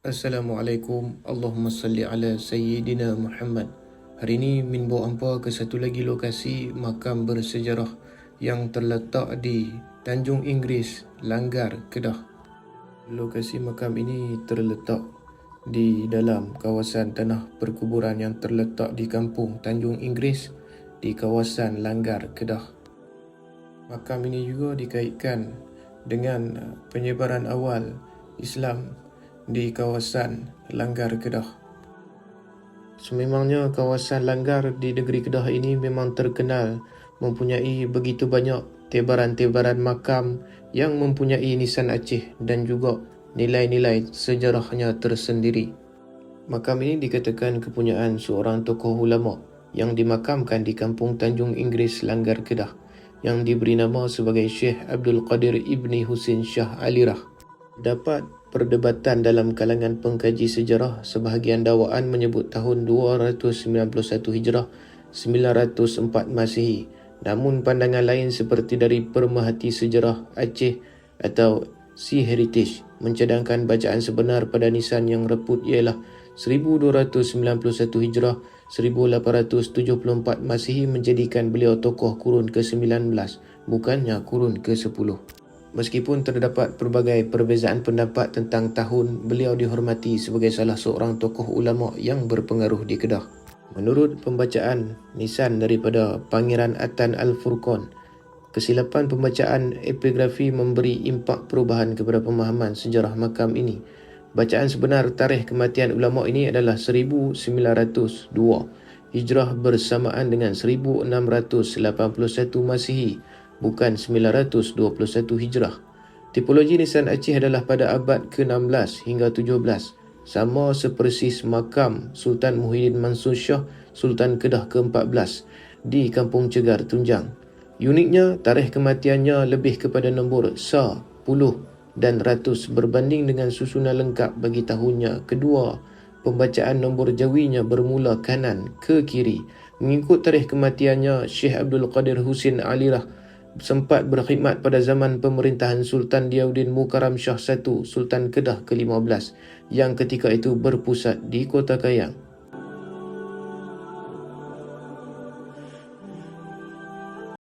Assalamualaikum. Allahumma salli ala Sayyidina Muhammad. Hari ini Min bawa hampa ke satu lagi lokasi makam bersejarah yang terletak di Tanjung Inggeris, Langgar, Kedah. Lokasi makam ini terletak di dalam kawasan tanah perkuburan yang terletak di kampung Tanjung Inggeris di kawasan Langgar, Kedah. Makam ini juga dikaitkan dengan penyebaran awal Islam di kawasan Langgar, Kedah. Sememangnya kawasan Langgar di negeri Kedah ini memang terkenal mempunyai begitu banyak tebaran-tebaran makam yang mempunyai nisan Aceh dan juga nilai-nilai sejarahnya tersendiri. Makam ini dikatakan kepunyaan seorang tokoh ulama yang dimakamkan di kampung Tanjung Inggeris, Langgar, Kedah, yang diberi nama sebagai Syekh Abdul Qadir Ibni Husin Shah Alirah. Dapat perdebatan dalam kalangan pengkaji sejarah, sebahagian dakwaan menyebut tahun 291 Hijrah 904 Masihi. Namun pandangan lain seperti dari Pemerhati Sejarah Aceh atau Sea Heritage mencadangkan bacaan sebenar pada nisan yang reput ialah 1291 Hijrah 1874 Masihi, menjadikan beliau tokoh kurun ke-19 bukannya kurun ke-10. Meskipun terdapat pelbagai perbezaan pendapat tentang tahun, beliau dihormati sebagai salah seorang tokoh ulama yang berpengaruh di Kedah. Menurut pembacaan nisan daripada Pangeran Atan Al-Furqan, kesilapan pembacaan epigrafi memberi impak perubahan kepada pemahaman sejarah makam ini. Bacaan sebenar tarikh kematian ulama ini adalah 1902 Hijrah bersamaan dengan 1681 Masihi, bukan 921 Hijrah. Tipologi nisan Aceh adalah pada abad ke-16 hingga 17, sama sepersis makam Sultan Muhyiddin Mansur Shah, Sultan Kedah ke-14 di Kampung Cegar, Tunjang. Uniknya, tarikh kematiannya lebih kepada nombor sa, puluh dan ratus berbanding dengan susunan lengkap bagi tahunnya. Kedua, pembacaan nombor jawinya bermula kanan ke kiri. Mengikut tarikh kematiannya, Syekh Abdul Qadir Husin Alirah sempat berkhidmat pada zaman pemerintahan Sultan Diauddin Mukarram Shah I, Sultan Kedah ke-15, yang ketika itu berpusat di Kota Kayang.